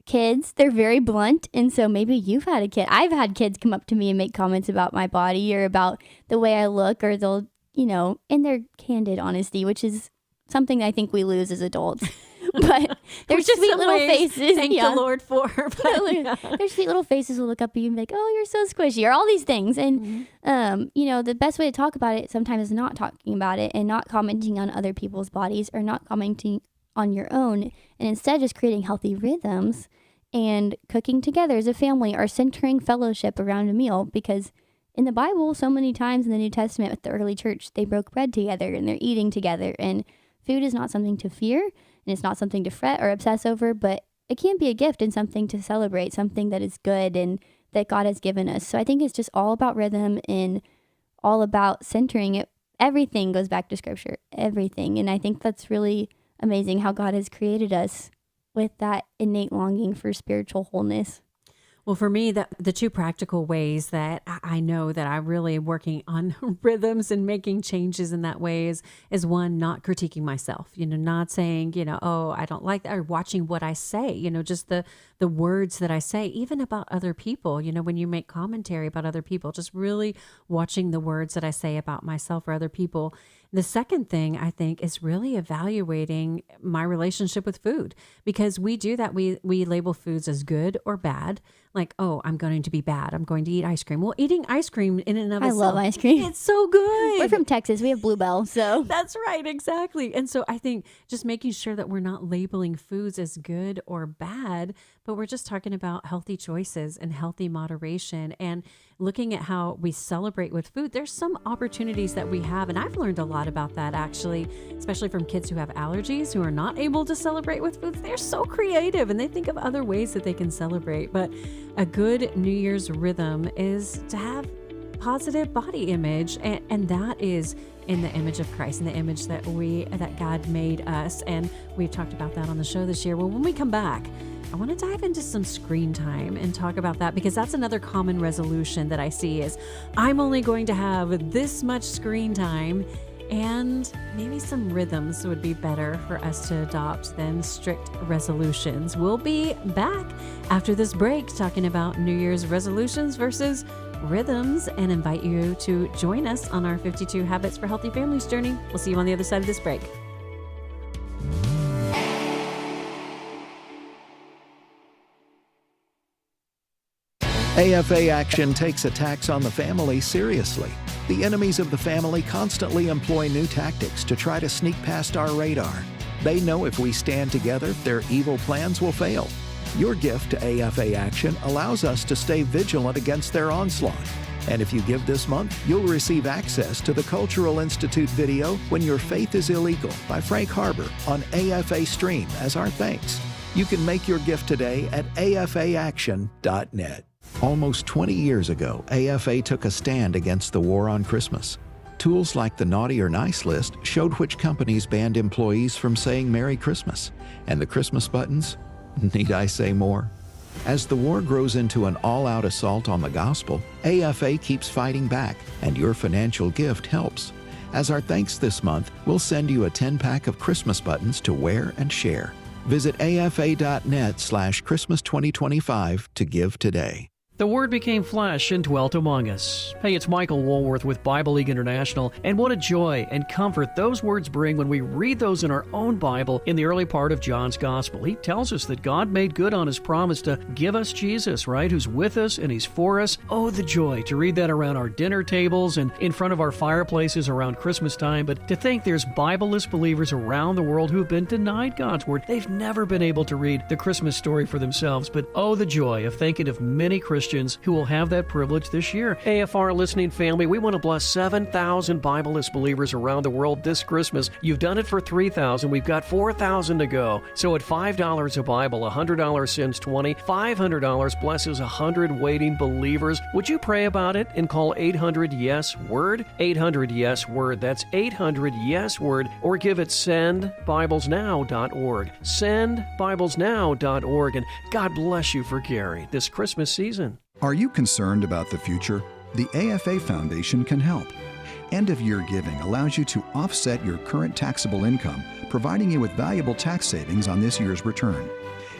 kids, they're very blunt. And so maybe you've had a kid. I've had kids come up to me and make comments about my body or about the way I look, or they'll, in their candid honesty, which is something I think we lose as adults. But their sweet little faces. Thank the Lord for. Their sweet little faces will look up at you and be like, oh, you're so squishy, or all these things. And, the best way to talk about it sometimes is not talking about it and not commenting on other people's bodies or not commenting on your own, and instead just creating healthy rhythms and cooking together as a family or centering fellowship around a meal. Because in the Bible, so many times in the New Testament with the early church, they broke bread together and they're eating together. And food is not something to fear, and it's not something to fret or obsess over, but it can be a gift and something to celebrate, something that is good and that God has given us. So I think it's just all about rhythm and all about centering it. Everything goes back to scripture, everything. And I think that's really amazing how God has created us with that innate longing for spiritual wholeness. Well, for me, the two practical ways that I know that I'm really working on rhythms and making changes in that way is one, not critiquing myself, not saying, oh, I don't like that, or watching what I say, just the words that I say, even about other people, when you make commentary about other people, just really watching the words that I say about myself or other people. The second thing I think is really evaluating my relationship with food, because we do that. We label foods as good or bad. Like, oh, I'm going to be bad. I'm going to eat ice cream. Well, eating ice cream in and of itself. I love ice cream. It's so good. We're from Texas. We have Bluebell, so. That's right. Exactly. And so I think just making sure that we're not labeling foods as good or bad, but we're just talking about healthy choices and healthy moderation and looking at how we celebrate with food. There's some opportunities that we have, and I've learned a lot about that actually, especially from kids who have allergies, who are not able to celebrate with foods. They're so creative and they think of other ways that they can celebrate. But a good New Year's rhythm is to have positive body image, and that is in the image of Christ, in the image that God made us. And we've talked about that on the show this year. Well, when we come back, I want to dive into some screen time and talk about that, because that's another common resolution that I see is I'm only going to have this much screen time, and maybe some rhythms would be better for us to adopt than strict resolutions. We'll be back after this break talking about New Year's resolutions versus rhythms, and invite you to join us on our 52 Habits for Healthy Families journey. We'll see you on the other side of this break. AFA Action takes attacks on the family seriously. The enemies of the family constantly employ new tactics to try to sneak past our radar. They know if we stand together, their evil plans will fail. Your gift to AFA Action allows us to stay vigilant against their onslaught. And if you give this month, you'll receive access to the Cultural Institute video When Your Faith is Illegal by Frank Harbor on AFA Stream as our thanks. You can make your gift today at afaaction.net. Almost 20 years ago, AFA took a stand against the war on Christmas. Tools like the Naughty or Nice list showed which companies banned employees from saying Merry Christmas. And the Christmas buttons? Need I say more? As the war grows into an all-out assault on the gospel, AFA keeps fighting back, and your financial gift helps. As our thanks this month, we'll send you a 10-pack of Christmas buttons to wear and share. Visit afa.net/Christmas2025 to give today. The Word became flesh and dwelt among us. Hey, it's Michael Woolworth with Bible League International, and what a joy and comfort those words bring when we read those in our own Bible in the early part of John's Gospel. He tells us that God made good on His promise to give us Jesus, right, who's with us and He's for us. Oh, the joy to read that around our dinner tables and in front of our fireplaces around Christmas time, but to think there's Bible-less believers around the world who've been denied God's Word. They've never been able to read the Christmas story for themselves, but oh, the joy of thinking of many Christians who will have that privilege this year. AFR listening family, we want to bless 7,000 Bible-less believers around the world this Christmas. You've done it for 3,000. We've got 4,000 to go. So at $5 a Bible, $100 sends 20, $500 blesses 100 waiting believers. Would you pray about it and call 800-YES-WORD? 800-YES-WORD. That's 800-YES-WORD. Or give it sendbiblesnow.org. Sendbiblesnow.org. And God bless you for caring this Christmas season. Are you concerned about the future? The AFA Foundation can help. End-of-year giving allows you to offset your current taxable income, providing you with valuable tax savings on this year's return.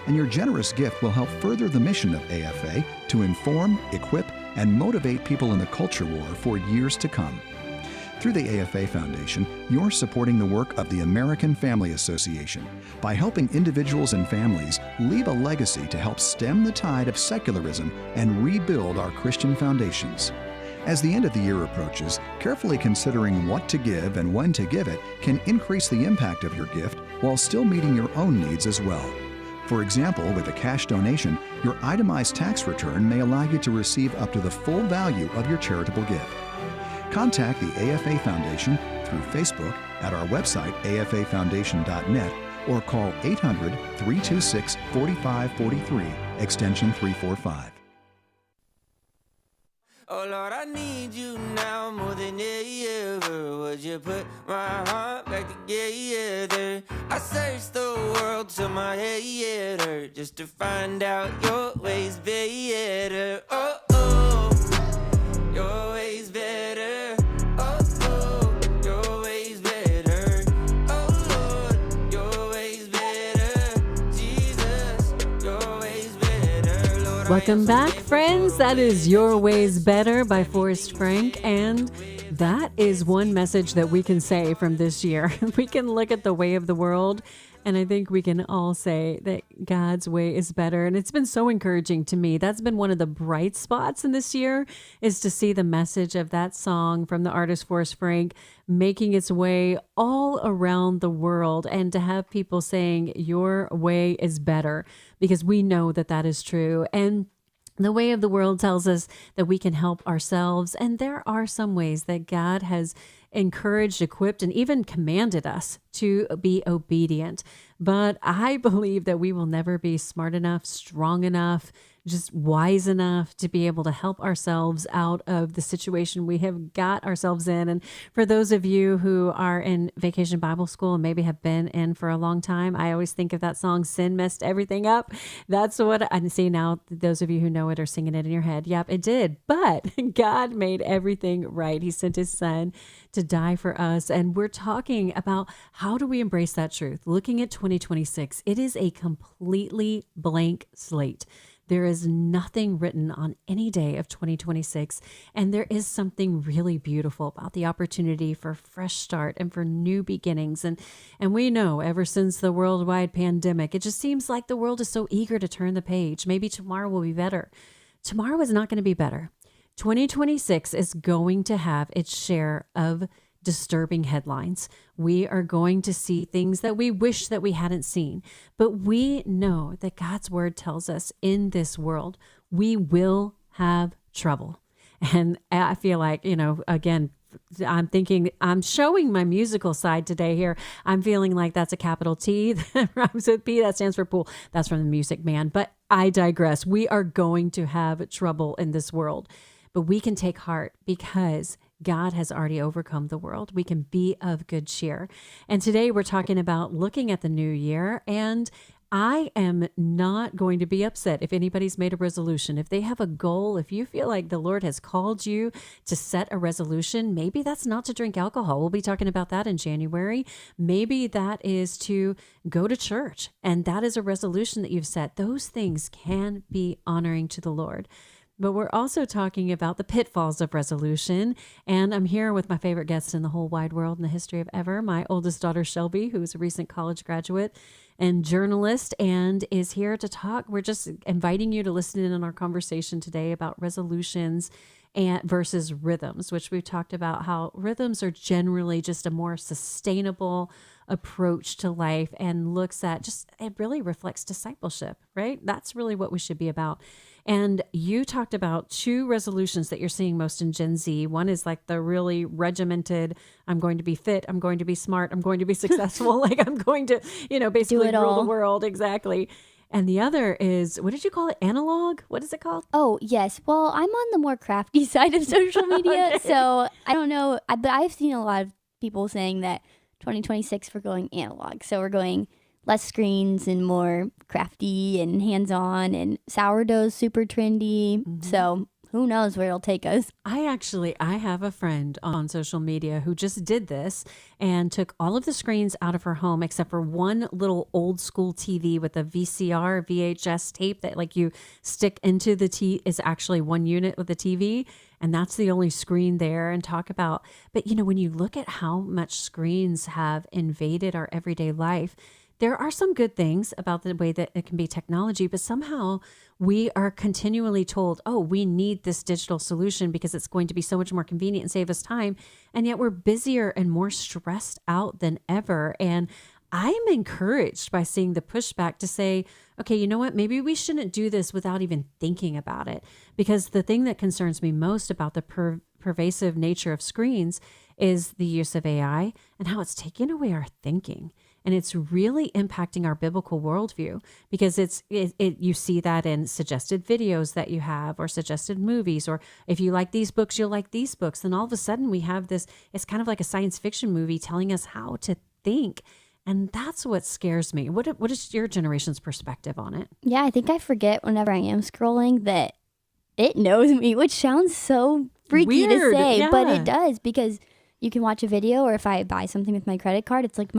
And your generous gift will help further the mission of AFA to inform, equip, and motivate people in the culture war for years to come. Through the AFA Foundation, you're supporting the work of the American Family Association by helping individuals and families leave a legacy to help stem the tide of secularism and rebuild our Christian foundations. As the end of the year approaches, carefully considering what to give and when to give it can increase the impact of your gift while still meeting your own needs as well. For example, with a cash donation, your itemized tax return may allow you to receive up to the full value of your charitable gift. Contact the AFA Foundation through Facebook at our website afafoundation.net or call 800-326-4543, extension 345. Oh Lord, I need you now more than ever. Would you put my heart back together? I searched the world till my head hurt just to find out your ways better. Oh, oh, your ways better. Oh, oh, your ways better. Oh Lord, your ways better. Jesus, your ways better. Lord, Welcome back, friends. That is Your Ways Better by Forrest Frank. And that is one message that we can say from this year. We can look at the way of the world, and I think we can all say that God's way is better. And it's been so encouraging to me. That's been one of the bright spots in this year, is to see the message of that song from the artist Forrest Frank making its way all around the world, and to have people saying your way is better, because we know that that is true. And the way of the world tells us that we can help ourselves. And there are some ways that God has encouraged, equipped, and even commanded us to be obedient. But I believe that we will never be smart enough, strong enough, just wise enough to be able to help ourselves out of the situation we have got ourselves in. And for those of you who are in Vacation Bible School and maybe have been in for a long time, I always think of that song, Sin Messed Everything Up. That's what I see now. Those of you who know it are singing it in your head. Yep, it did. But God made everything right. He sent his son to die for us. And we're talking about how do we embrace that truth? Looking at 2026, it is a completely blank slate. There is nothing written on any day of 2026, and there is something really beautiful about the opportunity for fresh start and for new beginnings. And we know ever since the worldwide pandemic, it just seems like the world is so eager to turn the page. Maybe tomorrow will be better. Tomorrow is not going to be better. 2026 is going to have its share of disturbing headlines. We are going to see things that we wish that we hadn't seen, but we know that God's word tells us in this world, we will have trouble. And I feel like, again, I'm thinking, I'm showing my musical side today here. I'm feeling like that's a capital T that rhymes with P. That stands for pool. That's from the Music Man. But I digress. We are going to have trouble in this world, but we can take heart because God has already overcome the world. We can be of good cheer. And today we're talking about looking at the new year. And I am not going to be upset if anybody's made a resolution. If they have a goal, if you feel like the Lord has called you to set a resolution, maybe that's not to drink alcohol. We'll be talking about that in January. Maybe that is to go to church. And that is a resolution that you've set. Those things can be honoring to the Lord. But we're also talking about the pitfalls of resolution. And I'm here with my favorite guest in the whole wide world in the history of ever, my oldest daughter, Shelby, who is a recent college graduate and journalist and is here to talk. We're just inviting you to listen in on our conversation today about resolutions and versus rhythms, which we've talked about how rhythms are generally just a more sustainable approach to life and looks at it really reflects discipleship, right? That's really what we should be about. And you talked about two resolutions that you're seeing most in Gen Z. One is like the really regimented, I'm going to be fit, I'm going to be smart, I'm going to be successful, like I'm going to, basically rule the world. Exactly. And the other is, what did you call it? Analog? What is it called? Oh, yes. Well, I'm on the more crafty side of social media, so I don't know. But I've seen a lot of people saying that 2026 we're going analog. So we're going less screens and more crafty and hands-on, and sourdough's super trendy. Mm-hmm. So who knows where it'll take us. I have a friend on social media who just did this and took all of the screens out of her home except for one little old school TV with a VHS tape that like you stick into the is actually one unit with the TV. And that's the only screen there, and talk about, but when you look at how much screens have invaded our everyday life, there are some good things about the way that it can be technology, but somehow we are continually told, oh, we need this digital solution because it's going to be so much more convenient and save us time. And yet we're busier and more stressed out than ever. And I'm encouraged by seeing the pushback to say, okay, you know what? Maybe we shouldn't do this without even thinking about it. Because the thing that concerns me most about the pervasive nature of screens is the use of AI and how it's taking away our thinking. And it's really impacting our biblical worldview because you see that in suggested videos that you have or suggested movies, or if you like these books, you'll like these books. And all of a sudden we have this, it's kind of like a science fiction movie telling us how to think. And that's what scares me. What is your generation's perspective on it? Yeah, I think I forget whenever I am scrolling that it knows me, which sounds so freaky to say, yeah. But it does, because you can watch a video, or if I buy something with my credit card, it's like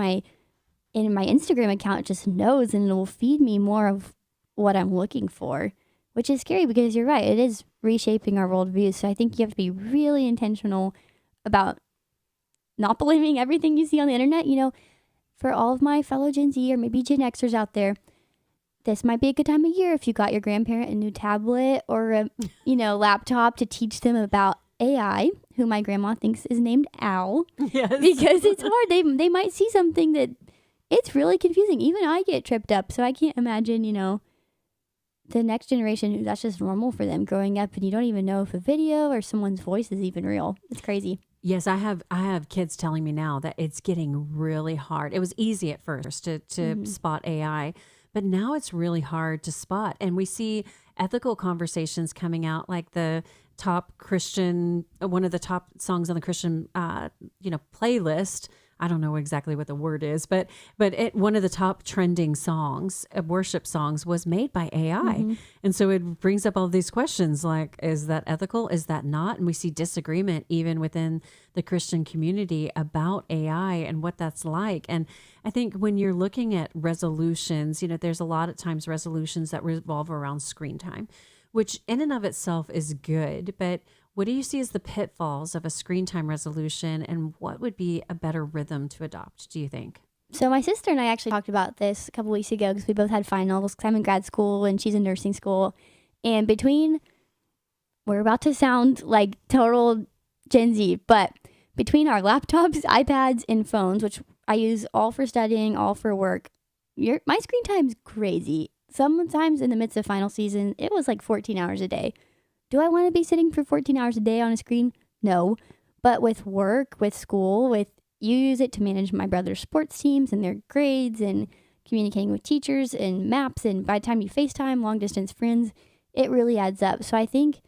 in my Instagram account, it just knows, and it will feed me more of what I'm looking for, which is scary because you're right. It is reshaping our worldview. So I think you have to be really intentional about not believing everything you see on the internet. For all of my fellow Gen Z or maybe Gen Xers out there, this might be a good time of year if you got your grandparent a new tablet or a laptop to teach them about AI, who my grandma thinks is named Owl. Yes. Because it's hard. They might see something that it's really confusing. Even I get tripped up. So I can't imagine, the next generation, that's just normal for them growing up, and you don't even know if a video or someone's voice is even real. It's crazy. Yes, I have kids telling me now that it's getting really hard. It was easy at first to spot AI, But now it's really hard to spot. And we see ethical conversations coming out, like the top Christian, one of the top songs on the Christian, playlist. I don't know exactly what the word is, but one of the top trending songs, worship songs, was made by AI. Mm-hmm. And so it brings up all these questions like, is that ethical? Is that not? And we see disagreement even within the Christian community about AI and what that's like. And I think when you're looking at resolutions, there's a lot of times resolutions that revolve around screen time, which in and of itself is good. But what do you see as the pitfalls of a screen time resolution, and what would be a better rhythm to adopt, do you think? So my sister and I actually talked about this a couple weeks ago because we both had finals. I'm in grad school and she's in nursing school. And we're about to sound like total Gen Z, but between our laptops, iPads, and phones, which I use all for studying, all for work, my screen time's crazy. Sometimes in the midst of final season, it was like 14 hours a day. Do I want to be sitting for 14 hours a day on a screen? No. But with work, with school, you use it to manage my brother's sports teams and their grades and communicating with teachers and maps. And by the time you FaceTime, long distance friends, it really adds up. So I think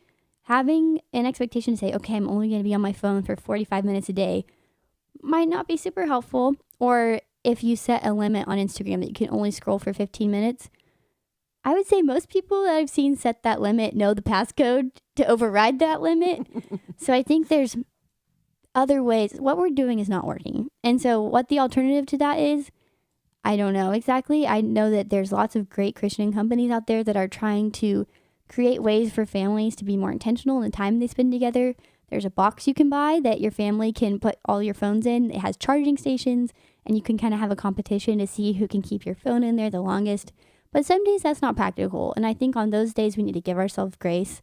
having an expectation to say, okay, I'm only going to be on my phone for 45 minutes a day might not be super helpful. Or if you set a limit on Instagram that you can only scroll for 15 minutes, I would say most people that I've seen set that limit know the passcode to override that limit. So I think there's other ways. What we're doing is not working. And so what the alternative to that is, I don't know exactly. I know that there's lots of great Christian companies out there that are trying to create ways for families to be more intentional in the time they spend together. There's a box you can buy that your family can put all your phones in. It has charging stations, and you can kind of have a competition to see who can keep your phone in there the longest. But some days that's not practical. And I think on those days we need to give ourselves grace.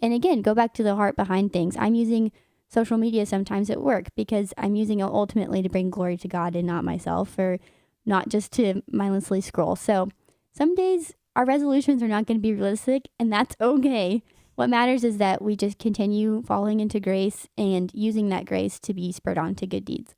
And again, go back to the heart behind things. I'm using social media sometimes at work because I'm using it ultimately to bring glory to God and not myself, or not just to mindlessly scroll. So some days our resolutions are not going to be realistic, and that's okay. What matters is that we just continue falling into grace and using that grace to be spurred on to good deeds.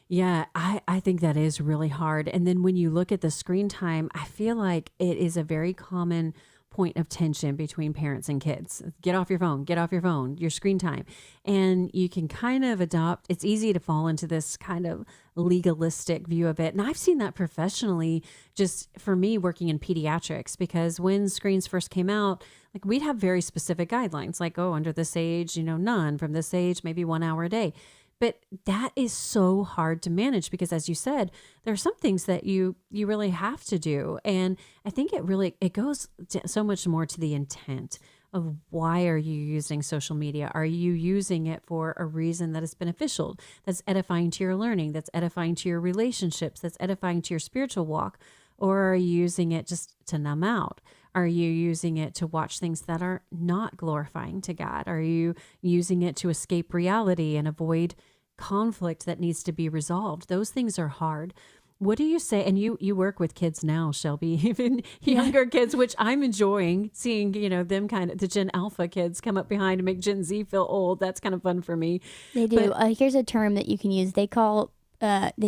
Yeah, I think that is really hard. And then when you look at the screen time, I feel like it is a very common point of tension between parents and kids. Get off your phone, your screen time. And you can kind of it's easy to fall into this kind of legalistic view of it. And I've seen that professionally, just for me working in pediatrics, because when screens first came out, like we'd have very specific guidelines, like, under this age, none, from this age, maybe 1 hour a day. But that is so hard to manage because, as you said, there are some things that you really have to do. And I think it goes so much more to the intent of why are you using social media? Are you using it for a reason that is beneficial, that's edifying to your learning, that's edifying to your relationships, that's edifying to your spiritual walk? Or are you using it just to numb out? Are you using it to watch things that are not glorifying to God? Are you using it to escape reality and avoid conflict that needs to be resolved? Those things are hard. What do you say? And you work with kids now, Shelby, even younger kids, which I'm enjoying seeing, them kind of, the Gen Alpha kids come up behind and make Gen Z feel old. That's kind of fun for me. They do. Here's a term that you can use. They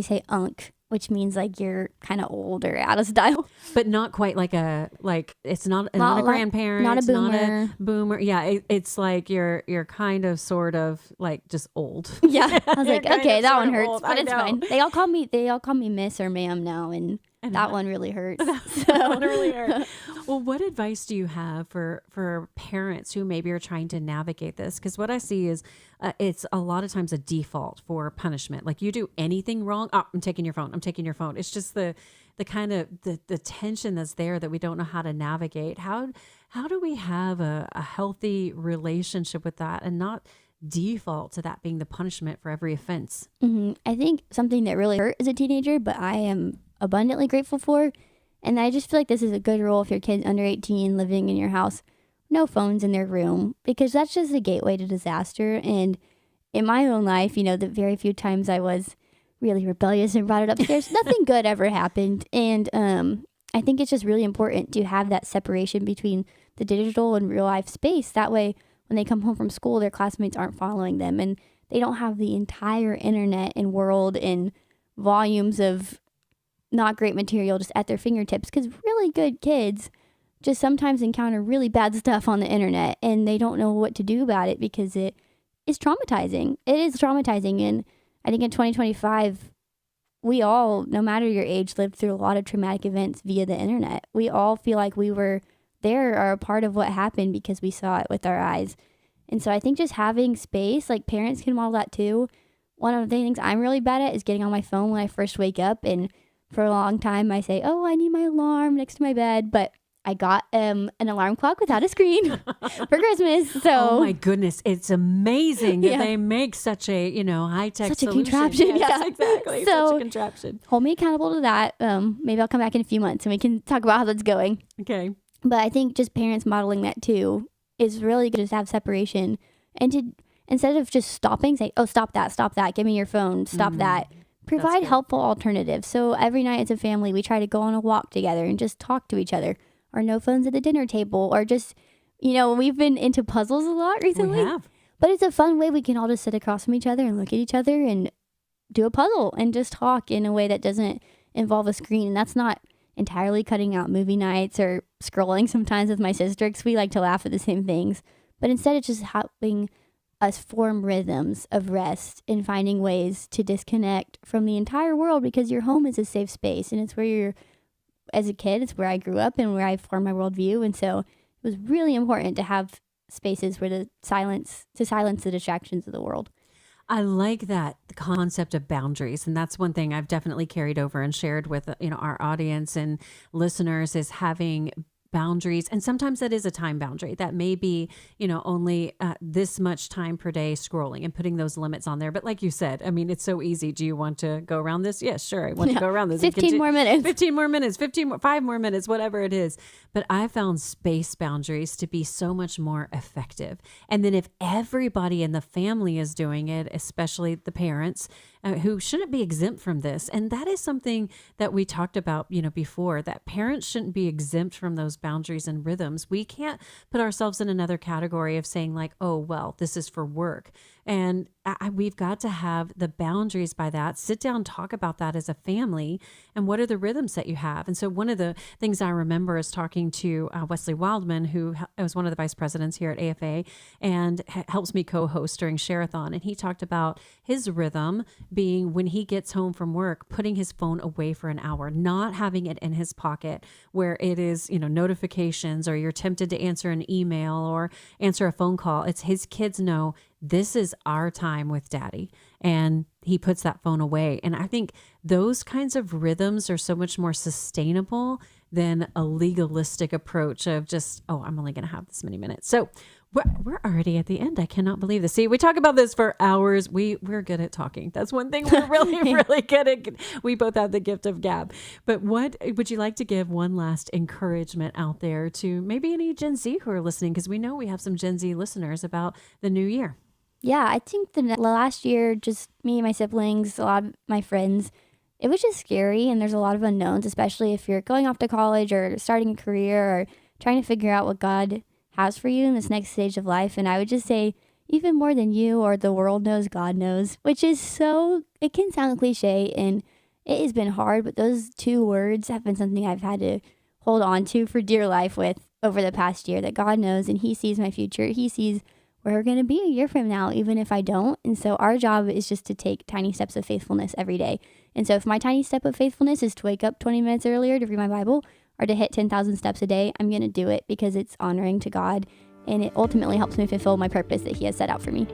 say unk, which means like you're kind of old or out of style. But not quite it's not a grandparent, not a boomer. Not a boomer. Yeah, it's like you're kind of sort of like just old. Yeah, I was like, okay, that one hurts, but it's fine. They all call me Miss or Ma'am now, and that one really hurts. That one really hurt. Well, what advice do you have for parents who maybe are trying to navigate this? Because what I see is it's a lot of times a default for punishment. Like you do anything wrong, I'm taking your phone. It's just the kind of the tension that's there that we don't know how to navigate. How do we have a healthy relationship with that and not default to that being the punishment for every offense? Mm-hmm. I think something that really hurt as a teenager, but I am abundantly grateful for, and I just feel like this is a good rule if your kid's under 18 living in your house, no phones in their room, because that's just a gateway to disaster. And in my own life, the very few times I was really rebellious and brought it upstairs, nothing good ever happened. And I think it's just really important to have that separation between the digital and real life space. That way, when they come home from school, their classmates aren't following them, and they don't have the entire internet and world and volumes of not great material just at their fingertips, because really good kids just sometimes encounter really bad stuff on the internet and they don't know what to do about it because it is traumatizing. It is traumatizing. And I think in 2025, we all, no matter your age, lived through a lot of traumatic events via the internet. We all feel like we were there or a part of what happened because we saw it with our eyes. And so I think just having space, like parents can model that too. One of the things I'm really bad at is getting on my phone when I first wake up. And for a long time, I say, oh, I need my alarm next to my bed. But I got an alarm clock without a screen for Christmas. So oh my goodness, it's amazing that they make such a high-tech such a solution. contraption. Yes, Yeah, exactly. So such a contraption. Hold me accountable to that. Maybe I'll come back in a few months and we can talk about how that's going. Okay. But I think just parents modeling that too is really good to have separation and to instead of just stopping, say, oh, stop that, give me your phone, stop that. Provide helpful alternatives. So every night as a family, we try to go on a walk together and just talk to each other. Or no phones at the dinner table, or just, we've been into puzzles a lot recently. We have. But it's a fun way we can all just sit across from each other and look at each other and do a puzzle and just talk in a way that doesn't involve a screen. And that's not entirely cutting out movie nights or scrolling sometimes with my sister, because we like to laugh at the same things. But instead, it's just helping us form rhythms of rest and finding ways to disconnect from the entire world, because your home is a safe space and it's where you're, as a kid, it's where I grew up and where I formed my worldview. And so it was really important to have spaces where to silence the distractions of the world. I like that, the concept of boundaries. And that's one thing I've definitely carried over and shared with our audience and listeners, is having boundaries. And sometimes that is a time boundary that may be, only this much time per day scrolling, and putting those limits on there. But like you said, I mean, it's so easy. Do you want to go around this? Yes, sure. I want to go around this. 15 more minutes, 5 more minutes, whatever it is. But I found space boundaries to be so much more effective. And then if everybody in the family is doing it, especially the parents, who shouldn't be exempt from this. And that is something that we talked about, before, that parents shouldn't be exempt from those boundaries and rhythms. We can't put ourselves in another category of saying like, oh, well, this is for work. And we've got to have the boundaries by that. Sit down, talk about that as a family, and what are the rhythms that you have. And so one of the things I remember is talking to Wesley Wildman, who was one of the vice presidents here at AFA and helps me co-host during Share-a-thon. And he talked about his rhythm being, when he gets home from work, putting his phone away for an hour, not having it in his pocket where it is, notifications, or you're tempted to answer an email or answer a phone call. It's his kids know this is our time with daddy, and he puts that phone away. And I think those kinds of rhythms are so much more sustainable than a legalistic approach of just, oh, I'm only going to have this many minutes. So we're already at the end. I cannot believe this. See, we talk about this for hours. We're good at talking. That's one thing we're really, really good at. We both have the gift of gab. But what would you like to give one last encouragement out there to maybe any Gen Z who are listening? Because we know we have some Gen Z listeners about the new year. Yeah, I think the last year, just me and my siblings, a lot of my friends, it was just scary, and there's a lot of unknowns, especially if you're going off to college or starting a career or trying to figure out what God has for you in this next stage of life. And I would just say, even more than you or the world knows, God knows, which is it can sound cliche, and it has been hard, but those two words have been something I've had to hold on to for dear life with over the past year, that God knows and he sees my future. He sees where we're going to be a year from now, even if I don't. And so our job is just to take tiny steps of faithfulness every day. And so if my tiny step of faithfulness is to wake up 20 minutes earlier to read my Bible, or to hit 10,000 steps a day, I'm going to do it because it's honoring to God, and it ultimately helps me fulfill my purpose that he has set out for me.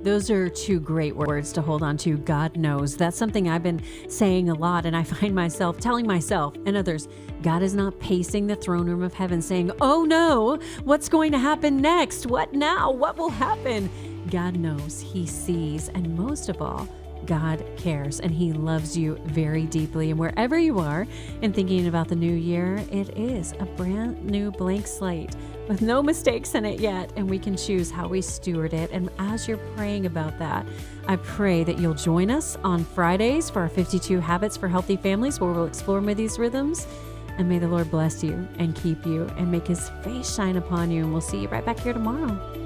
Those are two great words to hold on to. God knows. That's something I've been saying a lot, and I find myself telling myself and others, God is not pacing the throne room of heaven saying, oh no, what's going to happen next? What now? What will happen? God knows. He sees. And most of all, God cares, and he loves you very deeply. And wherever you are and thinking about the new year, it is a brand new blank slate with no mistakes in it yet, and we can choose how we steward it. And as you're praying about that, I pray that you'll join us on Fridays for our 52 Habits for Healthy Families, where we'll explore more of these rhythms. And may the Lord bless you and keep you and make his face shine upon you. And we'll see you right back here tomorrow.